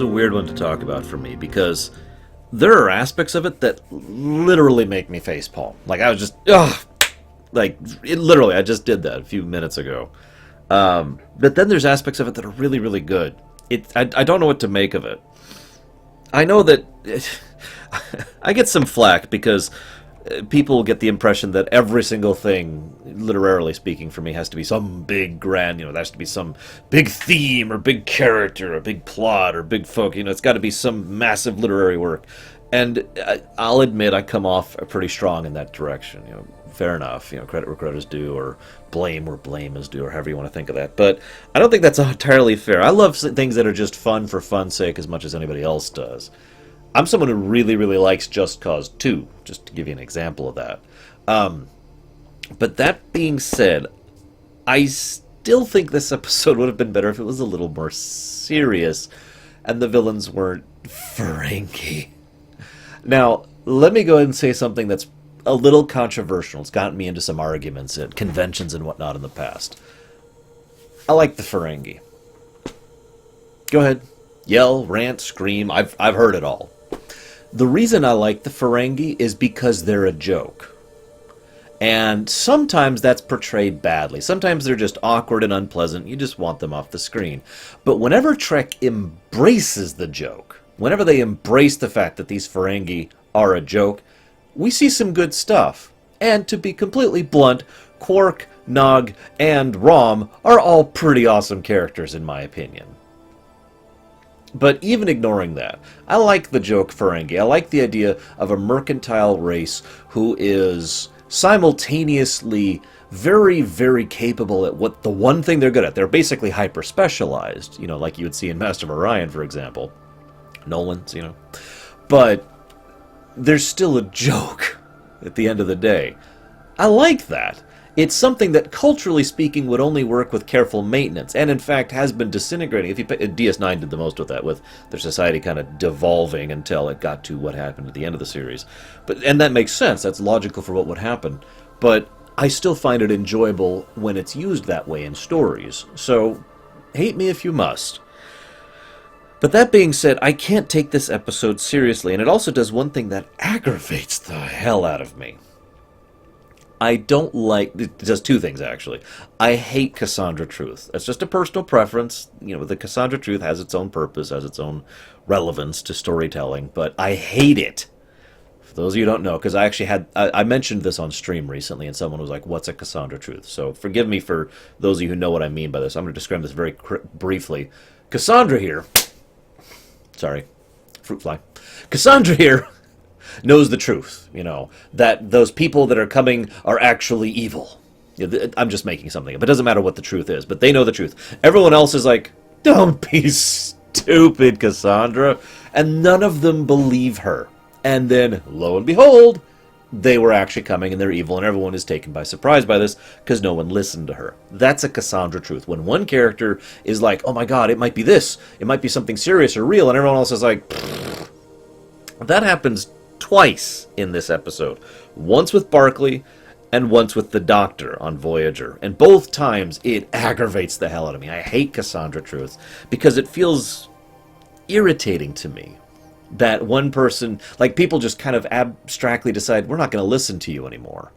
a weird one to talk about for me because there are aspects of it that literally make me facepalm. Like, I was just, ugh! Like, literally, I just did that a few minutes ago. But then there's aspects of it that are really, really good. I don't know what to make of it. I know that I get some flack because people get the impression that every single thing, literarily speaking, for me, has to be some big grand, there has to be some big theme or big character or big plot or big folk, it's got to be some massive literary work. And I'll admit I come off pretty strong in that direction. Fair enough. Credit where credit is due, or blame where blame is due, or however you want to think of that. But I don't think that's entirely fair. I love things that are just fun for fun's sake as much as anybody else does. I'm someone who really, really likes Just Cause 2, just to give you an example of that. But that being said, I still think this episode would have been better if it was a little more serious and the villains weren't Ferengi. Now, let me go ahead and say something that's a little controversial. It's gotten me into some arguments at conventions and whatnot in the past. I like the Ferengi. Go ahead. Yell, rant, scream. I've heard it all. The reason I like the Ferengi is because they're a joke. And sometimes that's portrayed badly. Sometimes they're just awkward and unpleasant. You just want them off the screen. But whenever Trek embraces the joke, whenever they embrace the fact that these Ferengi are a joke, we see some good stuff. And to be completely blunt, Quark, Nog, and Rom are all pretty awesome characters in my opinion. But even ignoring that, I like the joke Ferengi. I like the idea of a mercantile race who is simultaneously very, very capable at what the one thing they're good at. They're basically hyper-specialized, like you would see in Master of Orion, for example. Nolan's, But there's still a joke at the end of the day. I like that. It's something that, culturally speaking, would only work with careful maintenance, and in fact has been disintegrating. DS9 did the most with that, with their society kind of devolving until it got to what happened at the end of the series. And that makes sense. That's logical for what would happen. But I still find it enjoyable when it's used that way in stories. So, hate me if you must. But that being said, I can't take this episode seriously, and it also does one thing that aggravates the hell out of me. I don't like... It does two things, actually. I hate Cassandra Truth. It's just a personal preference. The Cassandra Truth has its own purpose, has its own relevance to storytelling, but I hate it. For those of you who don't know, because I actually had... I mentioned this on stream recently, and someone was like, what's a Cassandra Truth? So forgive me for those of you who know what I mean by this. I'm going to describe this very briefly. Cassandra here... Sorry, fruit fly. Cassandra here knows the truth, that those people that are coming are actually evil. I'm just making something up. It doesn't matter what the truth is, but they know the truth. Everyone else is like, don't be stupid, Cassandra. And none of them believe her. And then, lo and behold, they were actually coming and they're evil, and everyone is taken by surprise by this because no one listened to her. That's a Cassandra Truth. When one character is like, oh my god, it might be this, it might be something serious or real, and everyone else is like, pfft. That happens twice in this episode. Once with Barkley, and once with the Doctor on Voyager. And both times it aggravates the hell out of me. I hate Cassandra Truth because it feels irritating to me. That one person, like people just kind of abstractly decide, we're not going to listen to you anymore.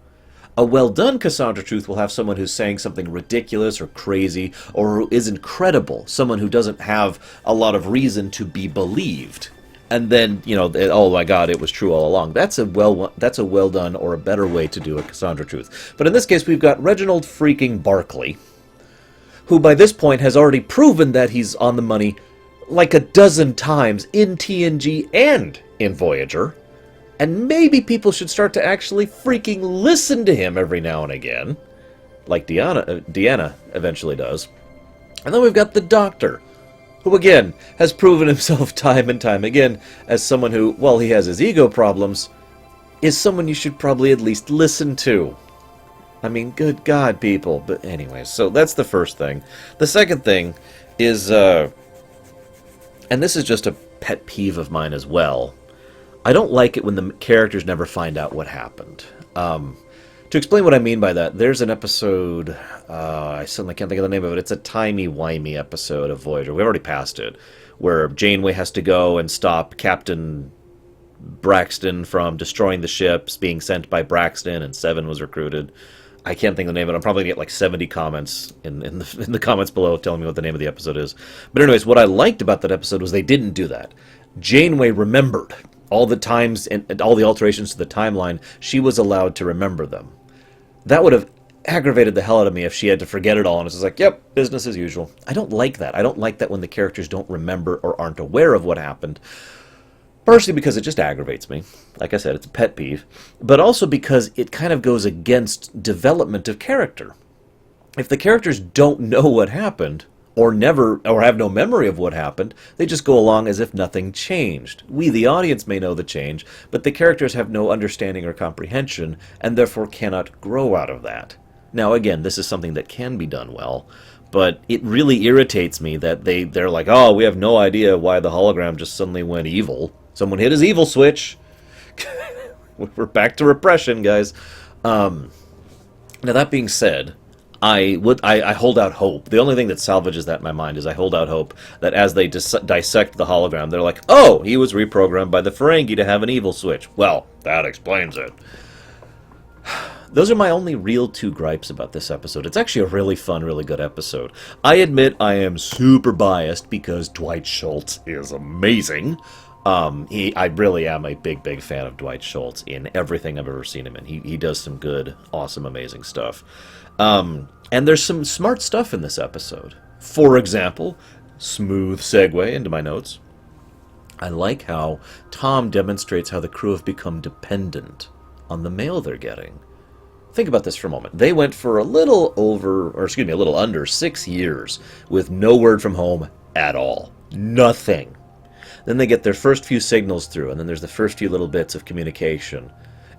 A well-done Cassandra Truth will have someone who's saying something ridiculous or crazy or who is incredible, someone who doesn't have a lot of reason to be believed. And then, oh my god, it was true all along. That's a well done or a better way to do a Cassandra Truth. But in this case, we've got Reginald freaking Barkley, who by this point has already proven that he's on the money like a dozen times in TNG and in Voyager, and maybe people should start to actually freaking listen to him every now and again, like Deanna eventually does. And then we've got the Doctor, who again has proven himself time and time again as someone who, while he has his ego problems, is someone you should probably at least listen to. I mean, good God, people. But anyways, so that's the first thing. The second thing is... and this is just a pet peeve of mine as well. I don't like it when the characters never find out what happened. To explain what I mean by that, there's an episode, I suddenly can't think of the name of it, it's a timey-wimey episode of Voyager, we've already passed it, where Janeway has to go and stop Captain Braxton from destroying the ships, being sent by Braxton, and Seven was recruited. I can't think of the name of it. I'm probably going to get like 70 comments in the comments below telling me what the name of the episode is. But anyways, what I liked about that episode was they didn't do that. Janeway remembered all the times and all the alterations to the timeline. She was allowed to remember them. That would have aggravated the hell out of me if she had to forget it all and it's just like, yep, business as usual. I don't like that. I don't like that when the characters don't remember or aren't aware of what happened. Partially because it just aggravates me. Like I said, it's a pet peeve. But also because it kind of goes against development of character. If the characters don't know what happened, or have no memory of what happened, they just go along as if nothing changed. We, the audience, may know the change, but the characters have no understanding or comprehension, and therefore cannot grow out of that. Now, again, this is something that can be done well, but it really irritates me that they're like, oh, we have no idea why the hologram just suddenly went evil. Someone hit his evil switch. We're back to repression, guys. Now, that being said, I hold out hope. The only thing that salvages that in my mind is I hold out hope that as they dissect the hologram, they're like, oh, he was reprogrammed by the Ferengi to have an evil switch. Well, that explains it. Those are my only real two gripes about this episode. It's actually a really fun, really good episode. I admit I am super biased because Dwight Schultz is amazing. I really am a big fan of Dwight Schultz in everything I've ever seen him in. He does some good, awesome, amazing stuff. And there's some smart stuff in this episode. For example, smooth segue into my notes. I like how Tom demonstrates how the crew have become dependent on the mail they're getting. Think about this for a moment. They went for a little under 6 years with no word from home at all. Nothing. Then they get their first few signals through, and then there's the first few little bits of communication.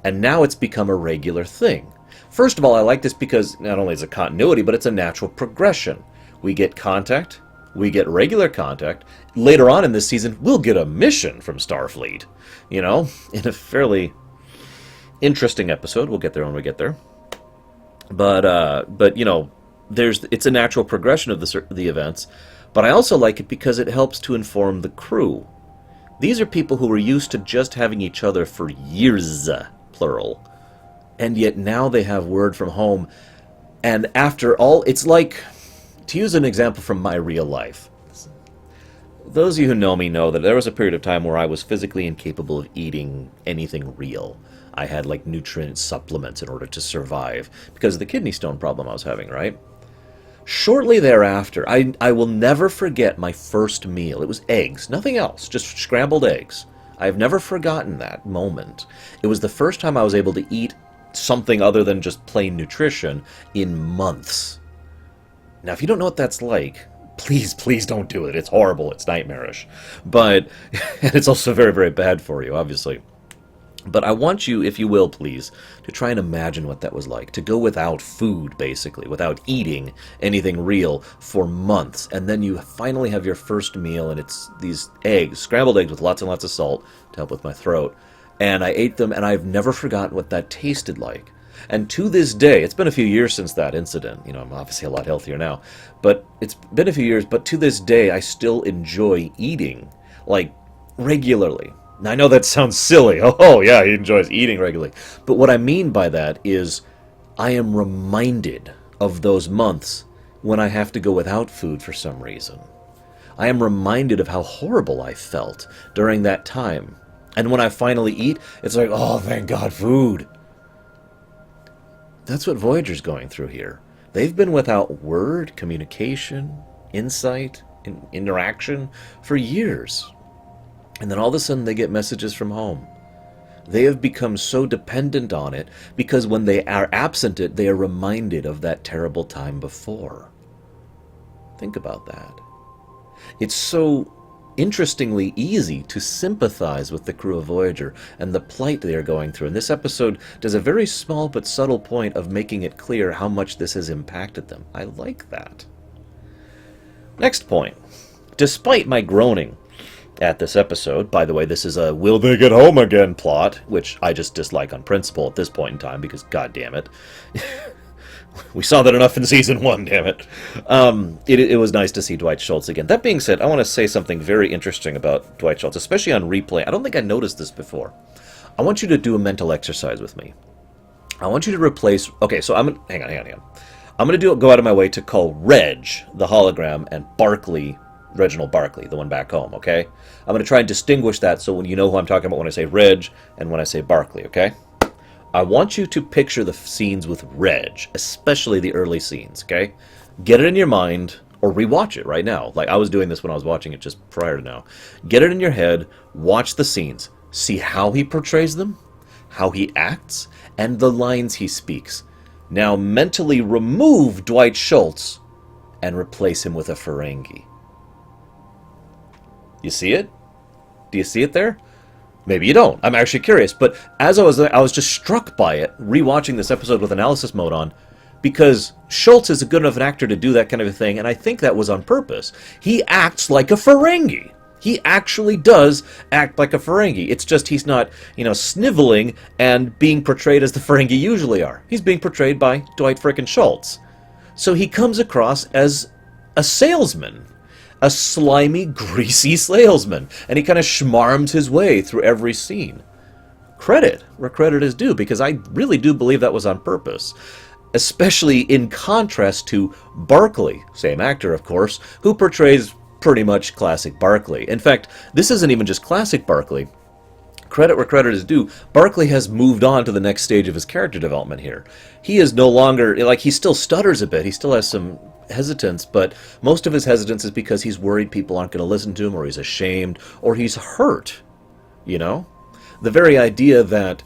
And now it's become a regular thing. First of all, I like this because not only is it continuity, but it's a natural progression. We get contact, we get regular contact. Later on in this season, we'll get a mission from Starfleet. You know, in a fairly interesting episode. We'll get there when we get there. But you know, it's a natural progression of the events. But I also like it because it helps to inform the crew. These are people who were used to just having each other for years, plural. And yet now they have word from home. And after all, it's like, to use an example from my real life. Those of you who know me know that there was a period of time where I was physically incapable of eating anything real. I had like nutrient supplements in order to survive because of the kidney stone problem I was having, right? Shortly thereafter, I will never forget my first meal. It was eggs, nothing else, just scrambled eggs. I've never forgotten that moment. It was the first time I was able to eat something other than just plain nutrition in months. Now, if you don't know what that's like, please don't do it. It's horrible. It's nightmarish. But, and it's also very, very bad for you, obviously. But I want you, if you will, please, to try and imagine what that was like. To go without food, basically, without eating anything real for months. And then you finally have your first meal, and it's these eggs, scrambled eggs with lots and lots of salt to help with my throat. And I ate them, and I've never forgotten what that tasted like. And to this day, it's been a few years since that incident. You know, I'm obviously a lot healthier now. But it's been a few years, but to this day, I still enjoy eating, like, regularly. Now, I know that sounds silly. Oh, yeah, he enjoys eating regularly. But what I mean by that is I am reminded of those months when I have to go without food for some reason. I am reminded of how horrible I felt during that time. And when I finally eat, it's like, oh, thank God, food. That's what Voyager's going through here. They've been without word, communication, insight, interaction for years. And then all of a sudden they get messages from home. They have become so dependent on it because when they are absent it, they are reminded of that terrible time before. Think about that. It's so interestingly easy to sympathize with the crew of Voyager and the plight they are going through. And this episode does a very small but subtle point of making it clear how much this has impacted them. I like that. Next point. Despite my groaning at this episode, by the way, this is a will they get home again plot, which I just dislike on principle at this point in time because god damn it. We saw that enough in season 1, damn it. It was nice to see Dwight Schultz again. That being said, I want to say something very interesting about Dwight Schultz, especially on replay. I don't think I noticed this before. I want you to do a mental exercise with me. I want you to replace... Okay, so I'm... Hang on. I'm going to go out of my way to call Reg, the hologram, and Barkley, Reginald Barkley, the one back home, okay? I'm going to try and distinguish that so when you know who I'm talking about when I say Reg and when I say Barkley, okay? I want you to picture the scenes with Reg, especially the early scenes, okay? Get it in your mind, or rewatch it right now. Like, I was doing this when I was watching it just prior to now. Get it in your head, watch the scenes, see how he portrays them, how he acts, and the lines he speaks. Now mentally remove Dwight Schultz and replace him with a Ferengi. You see it? Do you see it there? Maybe you don't. I'm actually curious. But as I was just struck by it, rewatching this episode with analysis mode on, because Schultz is a good enough an actor to do that kind of a thing, and I think that was on purpose. He acts like a Ferengi. He actually does act like a Ferengi. It's just he's not, sniveling and being portrayed as the Ferengi usually are. He's being portrayed by Dwight frickin' Schultz. So he comes across as a salesman. A slimy, greasy salesman. And he kind of schmarms his way through every scene. Credit where credit is due, because I really do believe that was on purpose. Especially in contrast to Barkley, same actor of course, who portrays pretty much classic Barkley. In fact, this isn't even just classic Barkley. Credit where credit is due, Barkley has moved on to the next stage of his character development here. He is no longer, he still stutters a bit, he still has some hesitance, but most of his hesitance is because he's worried people aren't going to listen to him, or he's ashamed, or he's hurt, The very idea that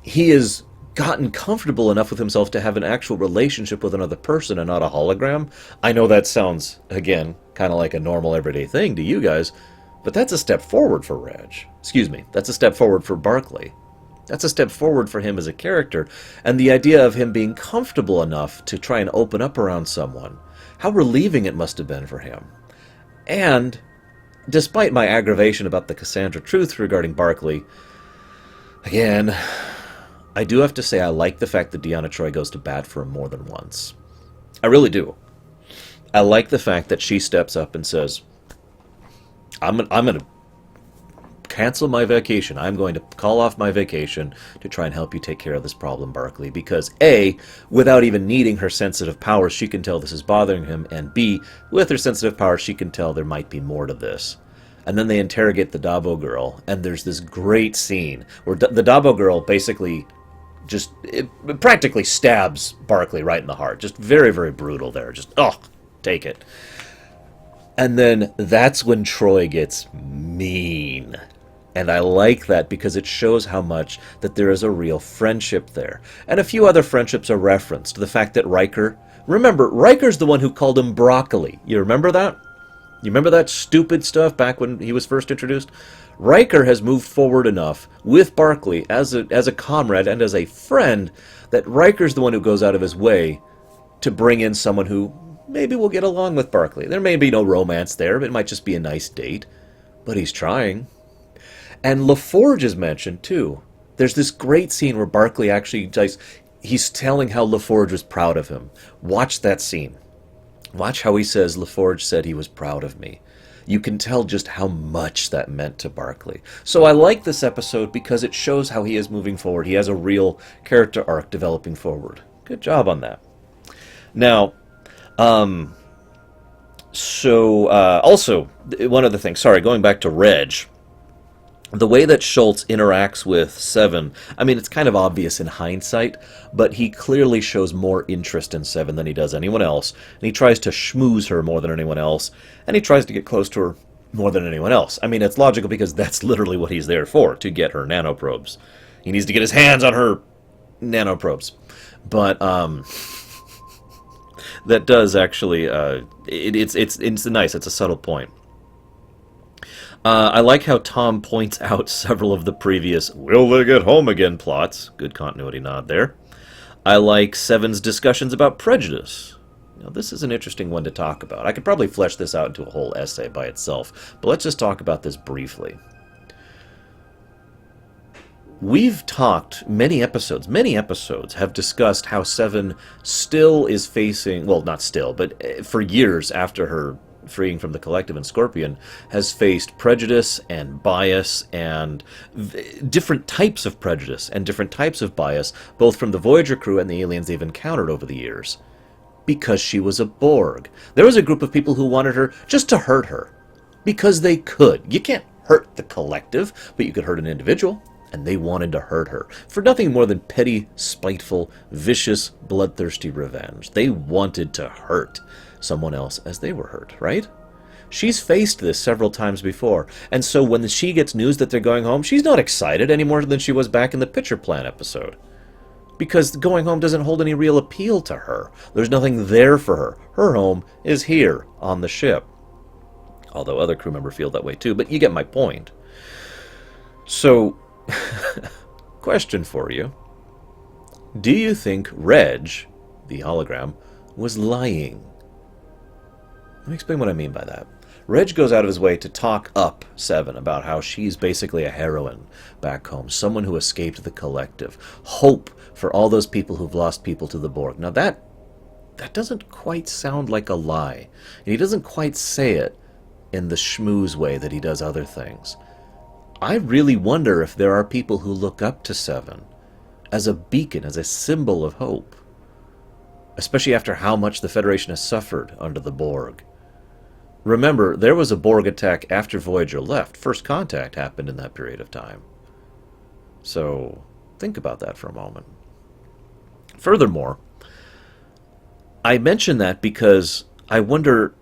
he has gotten comfortable enough with himself to have an actual relationship with another person and not a hologram. I know that sounds, again, kind of like a normal everyday thing to you guys, but that's a step forward for Reg. Excuse me, that's a step forward for Barkley. That's a step forward for him as a character, and the idea of him being comfortable enough to try and open up around someone. How relieving it must have been for him. And, despite my aggravation about the Cassandra truth regarding Barkley, again, I do have to say I like the fact that Deanna Troi goes to bat for him more than once. I really do. I like the fact that she steps up and says, I'm going to cancel my vacation. I'm going to call off my vacation to try and help you take care of this problem, Barkley. Because A, without even needing her sensitive powers, she can tell this is bothering him. And B, with her sensitive powers, she can tell there might be more to this. And then they interrogate the Dabo girl, and there's this great scene where the Dabo girl basically it practically stabs Barkley right in the heart. Just very, very brutal there. Just, take it. And then that's when Troi gets mean. And I like that because it shows how much that there is a real friendship there. And a few other friendships are referenced. The fact that remember, Riker's the one who called him broccoli. You remember that? You remember that stupid stuff back when he was first introduced? Riker has moved forward enough with Barkley as a comrade and as a friend that Riker's the one who goes out of his way to bring in someone who maybe will get along with Barkley. There may be no romance there, but it might just be a nice date. But he's trying. And LaForge is mentioned, too. There's this great scene where Barkley actually he's telling how LaForge was proud of him. Watch that scene. Watch how he says, LaForge said he was proud of me. You can tell just how much that meant to Barkley. So I like this episode because it shows how he is moving forward. He has a real character arc developing forward. Good job on that. Now, also, one other thing. Sorry, going back to Reg. The way that Schultz interacts with Seven, I mean, it's kind of obvious in hindsight, but he clearly shows more interest in Seven than he does anyone else, and he tries to schmooze her more than anyone else, and he tries to get close to her more than anyone else. I mean, it's logical because that's literally what he's there for, to get her nanoprobes. He needs to get his hands on her nanoprobes. But, that does actually, it's nice, it's a subtle point. I like how Tom points out several of the previous "will they get home again" plots. Good continuity nod there. I like Seven's discussions about prejudice. Now, this is an interesting one to talk about. I could probably flesh this out into a whole essay by itself, but let's just talk about this briefly. We've talked many episodes have discussed how Seven still is facing, well, not still, but for years after her freeing from the Collective and Scorpion, has faced prejudice and bias and different types of prejudice and different types of bias, both from the Voyager crew and the aliens they've encountered over the years. Because she was a Borg. There was a group of people who wanted her just to hurt her. Because they could. You can't hurt the Collective, but you could hurt an individual. And they wanted to hurt her for nothing more than petty, spiteful, vicious, bloodthirsty revenge. They wanted to hurt someone else as they were hurt, right? She's faced this several times before, and so when she gets news that they're going home, she's not excited any more than she was back in the Pitcher Plan episode. Because going home doesn't hold any real appeal to her. There's nothing there for her. Her home is here, on the ship. Although other crew members feel that way too, but you get my point. So, question for you. Do you think Reg, the hologram, was lying? Let me explain what I mean by that. Reg goes out of his way to talk up Seven about how she's basically a heroine back home, someone who escaped the Collective, hope for all those people who've lost people to the Borg. Now that doesn't quite sound like a lie. And he doesn't quite say it in the schmooze way that he does other things. I really wonder if there are people who look up to Seven as a beacon, as a symbol of hope. Especially after how much the Federation has suffered under the Borg. Remember, there was a Borg attack after Voyager left. First contact happened in that period of time. So, think about that for a moment. Furthermore, I mention that because I wonder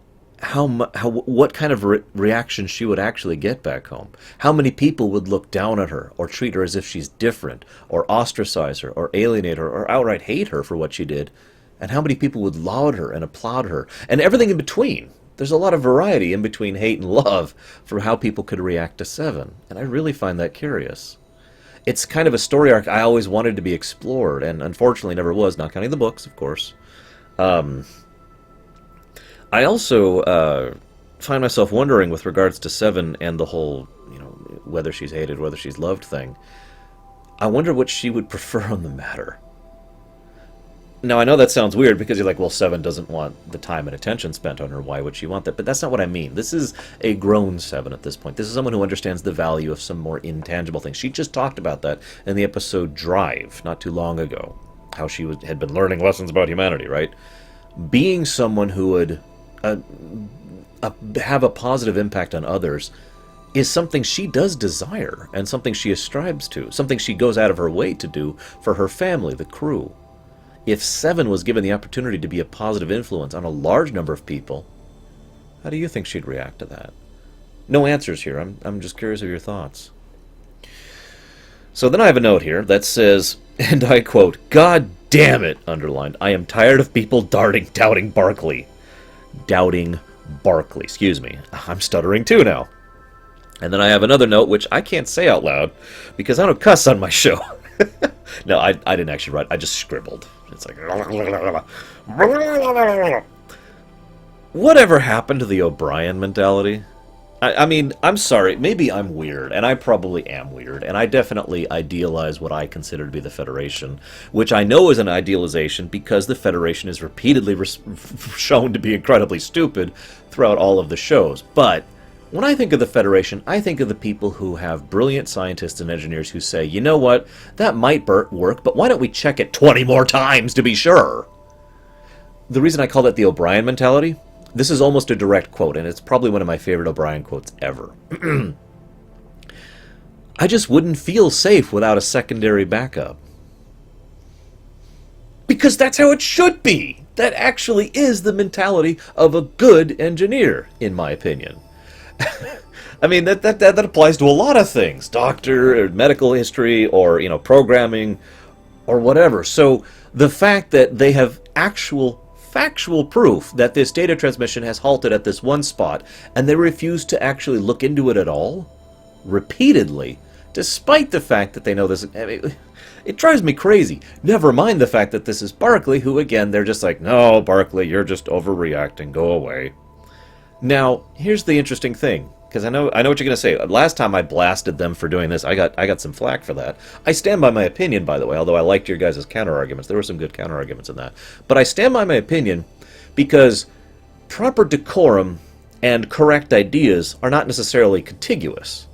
what kind of reaction she would actually get back home. How many people would look down at her, or treat her as if she's different, or ostracize her, or alienate her, or outright hate her for what she did, and how many people would laud her and applaud her, and everything in between. There's a lot of variety in between hate and love for how people could react to Seven, and I really find that curious. It's kind of a story arc I always wanted to be explored, and unfortunately never was, not counting the books, of course. I also find myself wondering with regards to Seven and the whole, whether she's hated, whether she's loved thing. I wonder what she would prefer on the matter. Now, I know that sounds weird because you're like, well, Seven doesn't want the time and attention spent on her. Why would she want that? But that's not what I mean. This is a grown Seven at this point. This is someone who understands the value of some more intangible things. She just talked about that in the episode Drive not too long ago. How she had been learning lessons about humanity, right? Being someone who would have a positive impact on others is something she does desire and something she ascribes to, something she goes out of her way to do for her family, the crew. If Seven was given the opportunity to be a positive influence on a large number of people, how do you think she'd react to that? No answers here. I'm just curious of your thoughts. So then I have a note here that says, and I quote, "God damn it," underlined, "I am tired of people doubting Barkley." Doubting Barkley. Excuse me. I'm stuttering too now. And then I have another note, which I can't say out loud, because I don't cuss on my show. No, I didn't actually write. I just scribbled. It's like... Whatever happened to the O'Brien mentality? I mean, I'm sorry. Maybe I'm weird, and I probably am weird, and I definitely idealize what I consider to be the Federation, which I know is an idealization because the Federation is repeatedly shown to be incredibly stupid throughout all of the shows. But when I think of the Federation, I think of the people who have brilliant scientists and engineers who say, you know what, that might work, but why don't we check it 20 more times to be sure? The reason I call that the O'Brien mentality... This is almost a direct quote, and it's probably one of my favorite O'Brien quotes ever. I just wouldn't feel safe without a secondary backup. Because that's how it should be! That actually is the mentality of a good engineer, in my opinion. I mean, that applies to a lot of things. Doctor, or medical history, or, programming, or whatever. So, the fact that they have factual proof that this data transmission has halted at this one spot, and they refuse to actually look into it at all, repeatedly, despite the fact that they know this. I mean, it drives me crazy. Never mind the fact that this is Barkley, who, again, they're just like, no, Barkley, you're just overreacting, go away. Now, here's the interesting thing. because I know what you're going to say. Last time I blasted them for doing this, I got some flack for that. I stand by my opinion, by the way, although I liked your guys' counter-arguments. There were some good counter-arguments in that. But I stand by my opinion because proper decorum and correct ideas are not necessarily contiguous.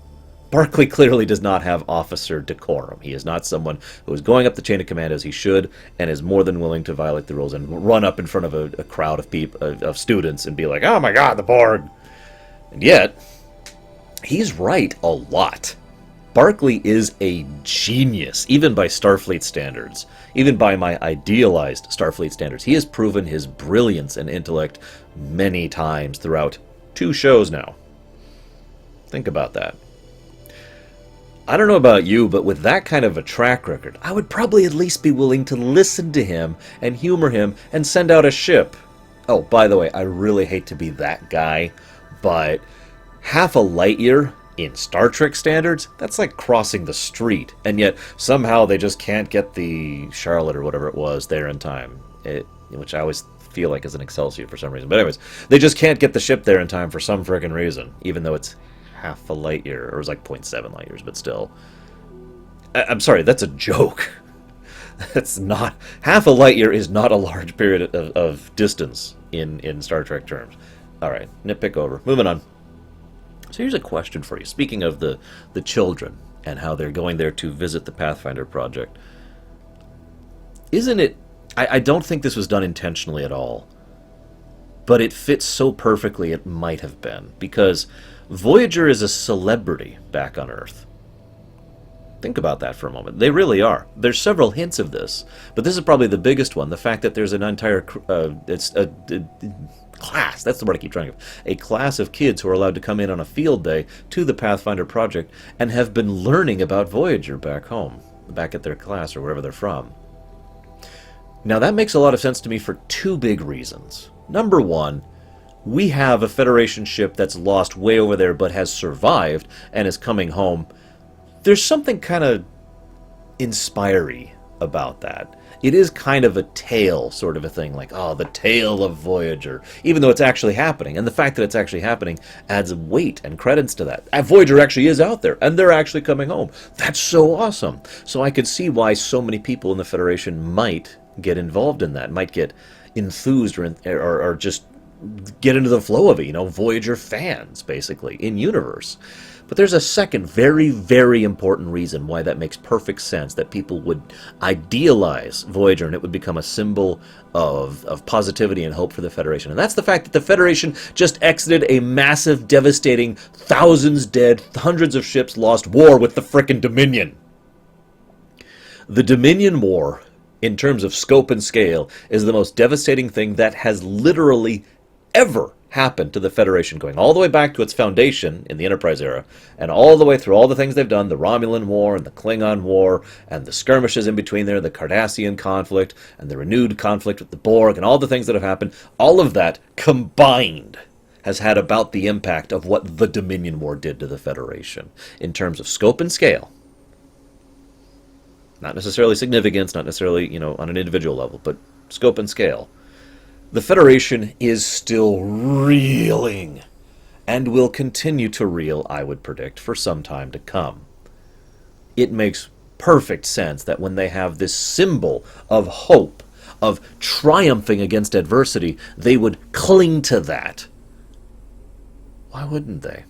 Barkley clearly does not have officer decorum. He is not someone who is going up the chain of command as he should, and is more than willing to violate the rules and run up in front of a crowd of people, of students, and be like, "Oh my God, the Borg!" And yet, he's right a lot. Barkley is a genius, even by Starfleet standards, even by my idealized Starfleet standards. He has proven his brilliance and intellect many times throughout 2 shows now. Think about that. I don't know about you, but with that kind of a track record, I would probably at least be willing to listen to him and humor him and send out a ship. Oh, by the way, I really hate to be that guy, but half a light year in Star Trek standards, that's like crossing the street. And yet, somehow they just can't get the Charlotte or whatever it was there in time. Which I always feel like is an Excelsior for some reason. But anyways, they just can't get the ship there in time for some friggin' reason, even though it's half a light year, or it was like 0.7 light years, but still. I'm sorry, that's a joke. That's not... Half a light year is not a large period of distance in Star Trek terms. Alright, nitpick over. Moving on. So here's a question for you. Speaking of the children, and how they're going there to visit the Pathfinder project. Isn't it... I don't think this was done intentionally at all. But it fits so perfectly it might have been. Because Voyager is a celebrity back on Earth. Think about that for a moment. They really are. There's several hints of this, but this is probably the biggest one. The fact that there's an entire class, that's the word I keep trying to give, a class of kids who are allowed to come in on a field day to the Pathfinder project and have been learning about Voyager back home, back at their class or wherever they're from. Now that makes a lot of sense to me for 2 big reasons. Number 1, we have a Federation ship that's lost way over there but has survived and is coming home. There's something kind of inspiring about that. It is kind of a tale sort of a thing, like, oh, the tale of Voyager, even though it's actually happening. And the fact that it's actually happening adds weight and credence to that. Voyager actually is out there, and they're actually coming home. That's so awesome. So I could see why so many people in the Federation might get involved in that, might get enthused or just get into the flow of it, Voyager fans, basically, in universe. But there's a second very, very important reason why that makes perfect sense, that people would idealize Voyager and it would become a symbol of positivity and hope for the Federation. And that's the fact that the Federation just exited a massive, devastating, thousands dead, hundreds of ships lost war with the frickin' Dominion. The Dominion War, in terms of scope and scale, is the most devastating thing that has literally ever happened to the Federation, going all the way back to its foundation in the Enterprise era, and all the way through all the things they've done, the Romulan War, and the Klingon War, and the skirmishes in between there, the Cardassian conflict, and the renewed conflict with the Borg, and all the things that have happened. All of that combined has had about the impact of what the Dominion War did to the Federation, in terms of scope and scale. Not necessarily significance, not necessarily, on an individual level, but scope and scale. The Federation is still reeling, and will continue to reel, I would predict, for some time to come. It makes perfect sense that when they have this symbol of hope, of triumphing against adversity, they would cling to that. Why wouldn't they?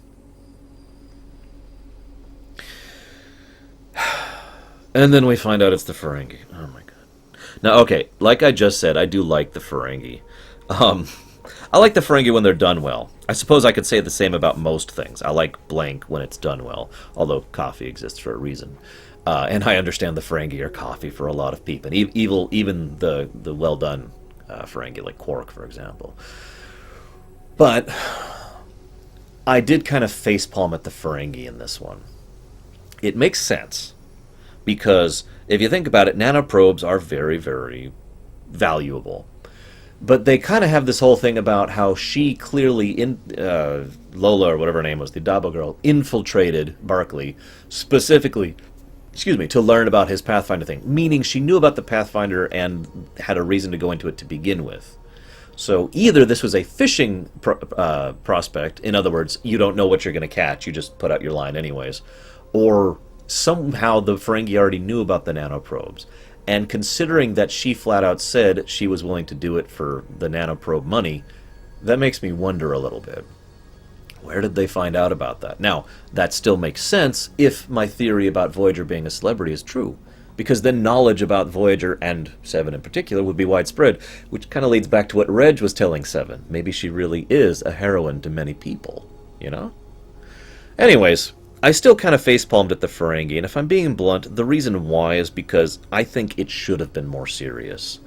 And then we find out it's the Ferengi. Oh my god. Now, okay, like I just said, I do like the Ferengi. I like the Ferengi when they're done well. I suppose I could say the same about most things. I like blank when it's done well, although coffee exists for a reason. And I understand the Ferengi are coffee for a lot of people. And even the well-done Ferengi, like Quark, for example. But I did kind of facepalm at the Ferengi in this one. It makes sense. Because if you think about it, nanoprobes are very, very valuable. But they kind of have this whole thing about how she clearly, Lola, or whatever her name was, the Dabo girl, infiltrated Barkley specifically, to learn about his Pathfinder thing. Meaning she knew about the Pathfinder and had a reason to go into it to begin with. So either this was a fishing prospect, in other words, you don't know what you're going to catch, you just put out your line anyways, or somehow the Ferengi already knew about the nanoprobes. And considering that she flat out said she was willing to do it for the nanoprobe money, that makes me wonder a little bit. Where did they find out about that? Now, that still makes sense if my theory about Voyager being a celebrity is true, because then knowledge about Voyager, and Seven in particular, would be widespread, which kind of leads back to what Reg was telling Seven. Maybe she really is a heroine to many people, you know? Anyways, I still kind of facepalmed at the Ferengi, and if I'm being blunt, the reason why is because I think it should have been more serious.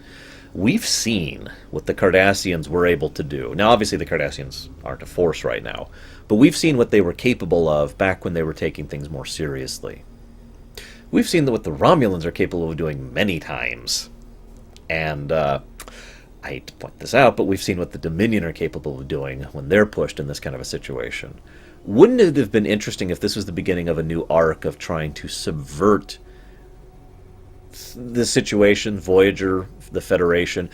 We've seen what the Cardassians were able to do. Now, obviously, the Cardassians aren't a force right now, but we've seen what they were capable of back when they were taking things more seriously. We've seen what the Romulans are capable of doing many times. And I hate to point this out, but we've seen what the Dominion are capable of doing when they're pushed in this kind of a situation. Wouldn't it have been interesting if this was the beginning of a new arc of trying to subvert the situation, Voyager, the Federation?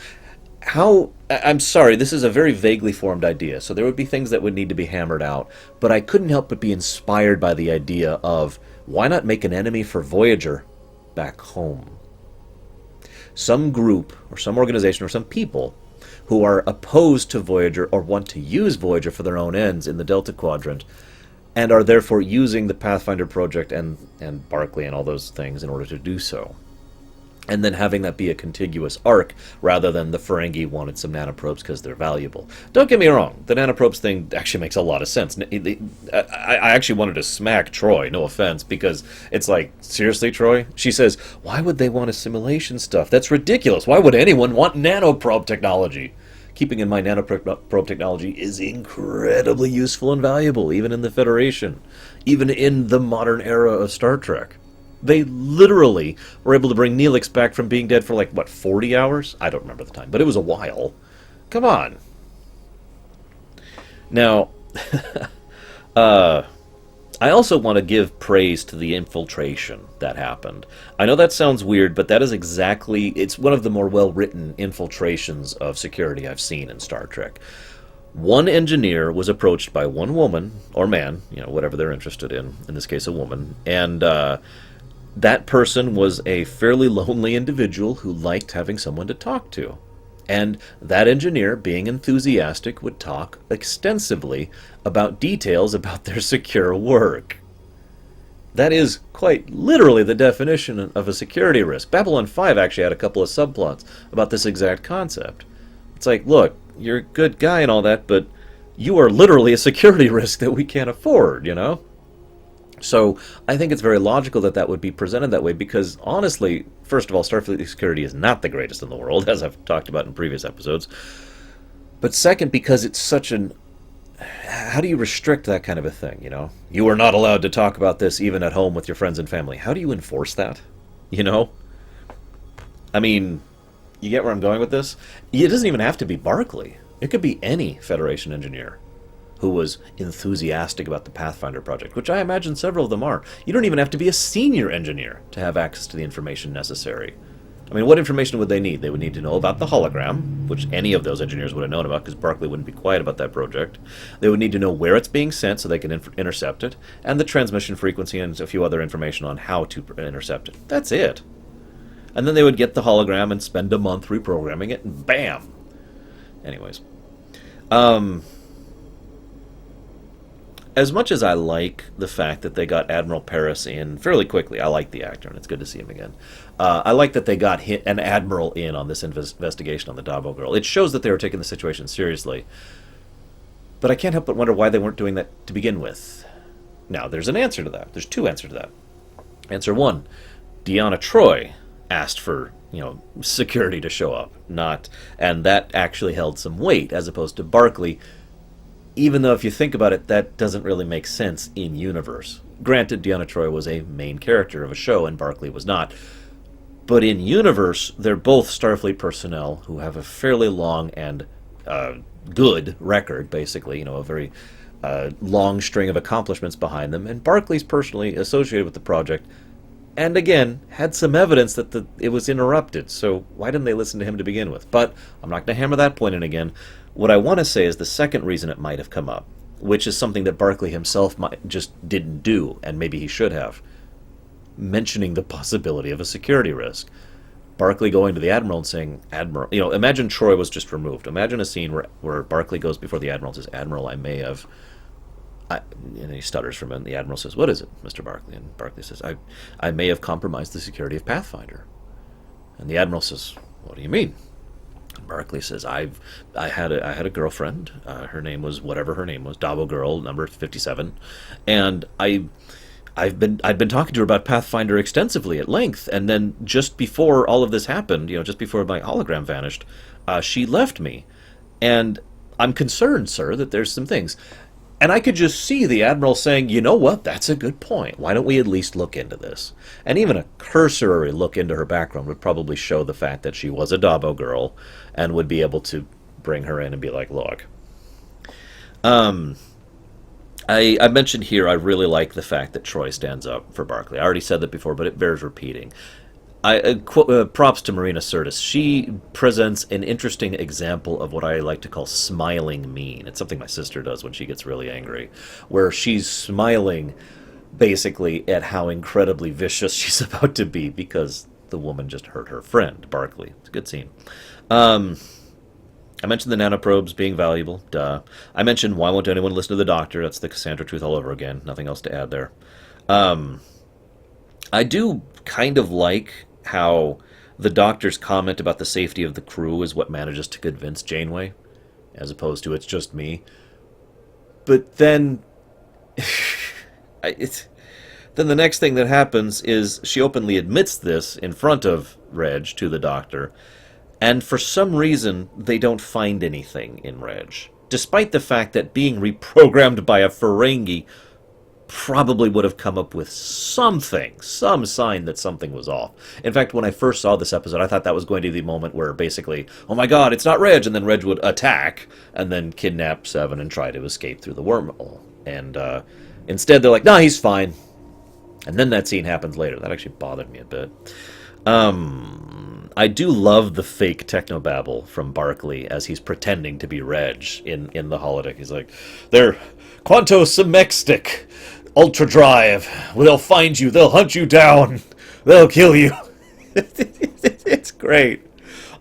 I'm sorry, this is a very vaguely formed idea, so there would be things that would need to be hammered out, but I couldn't help but be inspired by the idea of, why not make an enemy for Voyager back home? Some group, or some organization, or some people who are opposed to Voyager or want to use Voyager for their own ends in the Delta Quadrant, and are therefore using the Pathfinder project and Barkley and all those things in order to do so. And then having that be a contiguous arc, rather than the Ferengi wanted some nanoprobes because they're valuable. Don't get me wrong, the nanoprobes thing actually makes a lot of sense. I actually wanted to smack Troy, no offense, because it's like, seriously, Troy? She says, why would they want assimilation stuff? That's ridiculous. Why would anyone want nanoprobe technology? Keeping in mind, nanoprobe technology is incredibly useful and valuable, even in the Federation, even in the modern era of Star Trek. They literally were able to bring Neelix back from being dead for, like, what, 40 hours? I don't remember the time, but it was a while. Come on. Now, I also want to give praise to the infiltration that happened. I know that sounds weird, but that is exactly... It's one of the more well-written infiltrations of security I've seen in Star Trek. One engineer was approached by one woman, or man, you know, whatever they're interested in this case a woman, and that person was a fairly lonely individual who liked having someone to talk to. And that engineer, being enthusiastic, would talk extensively about details about their secure work. That is quite literally the definition of a security risk. Babylon 5 actually had a couple of subplots about this exact concept. It's like, look, you're a good guy and all that, but you are literally a security risk that we can't afford, you know? So I think it's very logical that that would be presented that way, because honestly, first of all, Starfleet security is not the greatest in the world, as I've talked about in previous episodes. But second, because it's such an... How do you restrict that kind of a thing, you know? You are not allowed to talk about this even at home with your friends and family. How do you enforce that? You know? I mean, you get where I'm going with this? It doesn't even have to be Barkley. It could be any Federation engineer who was enthusiastic about the Pathfinder project, which I imagine several of them are. You don't even have to be a senior engineer to have access to the information necessary. I mean, what information would they need? They would need to know about the hologram, which any of those engineers would have known about, because Barkley wouldn't be quiet about that project. They would need to know where it's being sent so they can intercept it, and the transmission frequency and a few other information on how to intercept it. That's it. And then they would get the hologram and spend a month reprogramming it, and bam! Anyways. As much as I like the fact that they got Admiral Paris in fairly quickly, I like the actor, and it's good to see him again. I like that they got an admiral in on this investigation on the Dabo girl. It shows that they were taking the situation seriously. But I can't help but wonder why they weren't doing that to begin with. Now, there's an answer to that. There's two answers to that. Answer one, Deanna Troi asked for, security to show up, and that actually held some weight, as opposed to Barkley. Even though if you think about it, that doesn't really make sense in universe. Granted, Deanna Troi was a main character of a show, and Barkley was not. But in universe, they're both Starfleet personnel who have a fairly long and good record, basically, a very long string of accomplishments behind them. And Barkley's personally associated with the project, and again, had some evidence that it was interrupted, so why didn't they listen to him to begin with? But I'm not going to hammer that point in again. What I want to say is the second reason it might have come up, which is something that Barkley himself just didn't do, and maybe he should have, mentioning the possibility of a security risk. Barkley going to the Admiral and saying, Admiral, imagine Troy was just removed. Imagine a scene where Barkley goes before the Admiral and says, Admiral, I may have... and he stutters for a minute. The Admiral says, what is it, Mr. Barkley? And Barkley says, I may have compromised the security of Pathfinder. And the Admiral says, what do you mean? And Barkley says, I had a girlfriend. Her name was whatever her name was, Dabo Girl, number 57. And I'd been talking to her about Pathfinder extensively at length, and then just before all of this happened, just before my hologram vanished, she left me. And I'm concerned, sir, that there's some things. And I could just see the Admiral saying, you know what, that's a good point. Why don't we at least look into this? And even a cursory look into her background would probably show the fact that she was a Dabo girl and would be able to bring her in and be like, look. I mentioned here I really like the fact that Troy stands up for Barkley. I already said that before, but it bears repeating. Props to Marina Sirtis. She presents an interesting example of what I like to call smiling mean. It's something my sister does when she gets really angry, where she's smiling basically at how incredibly vicious she's about to be because the woman just hurt her friend, Barkley. It's a good scene. I mentioned the nanoprobes being valuable. Duh. I mentioned why won't anyone listen to the Doctor? That's the Cassandra truth all over again. Nothing else to add there. I do kind of like how the Doctor's comment about the safety of the crew is what manages to convince Janeway, as opposed to it's just me. But then... then the next thing that happens is she openly admits this in front of Reg to the Doctor, and for some reason they don't find anything in Reg, despite the fact that being reprogrammed by a Ferengi probably would have come up with something, some sign that something was off. In fact, when I first saw this episode, I thought that was going to be the moment where basically, oh my god, it's not Reg, and then Reg would attack, and then kidnap Seven and try to escape through the wormhole. And instead they're like, nah, he's fine. And then that scene happens later. That actually bothered me a bit. I do love the fake technobabble from Barkley as he's pretending to be Reg in the holodeck. He's like, they're quanto-semextic. Ultra drive. They'll find you. They'll hunt you down. They'll kill you. It's great.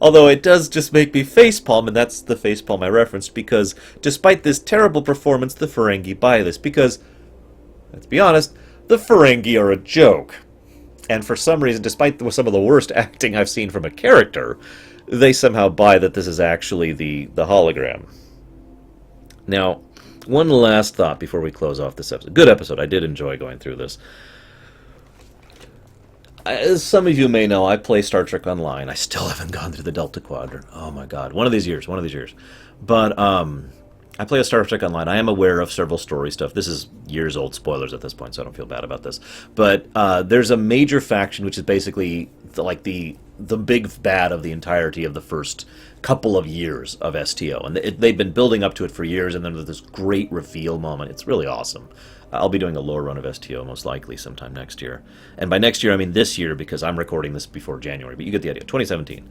Although it does just make me facepalm, and that's the facepalm I referenced, because despite this terrible performance, the Ferengi buy this, because, let's be honest, the Ferengi are a joke. And for some reason, despite some of the worst acting I've seen from a character, they somehow buy that this is actually the hologram. Now, one last thought before we close off this episode. Good episode. I did enjoy going through this. As some of you may know, I play Star Trek Online. I still haven't gone through the Delta Quadrant. Oh my god. One of these years. But I play a Star Trek Online. I am aware of several story stuff. This is years old spoilers at this point, so I don't feel bad about this. But there's a major faction which is basically the big bad of the entirety of the first couple of years of STO. And they've been building up to it for years, and then there's this great reveal moment. It's really awesome. I'll be doing a lore run of STO most likely sometime next year. And by next year, I mean this year, because I'm recording this before January. But you get the idea. 2017.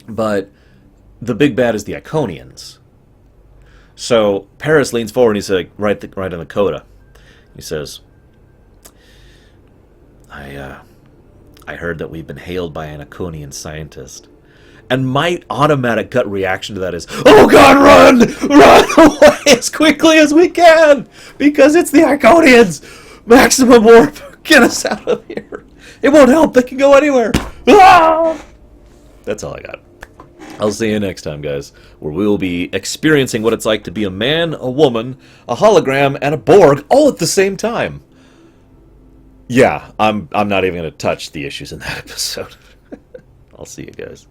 But the big bad is the Iconians. So Paris leans forward and he's like, right on the coda. He says, I heard that we've been hailed by an Iconian scientist. And my automatic gut reaction to that is, oh god, run away as quickly as we can, because it's the Iconians. Maximum warp, get us out of here. It won't help, they can go anywhere. Ah! That's all I got. I'll see you next time, guys, where we will be experiencing what it's like to be a man, a woman, a hologram, and a Borg all at the same time. Yeah, I'm not even going to touch the issues in that episode. I'll see you guys.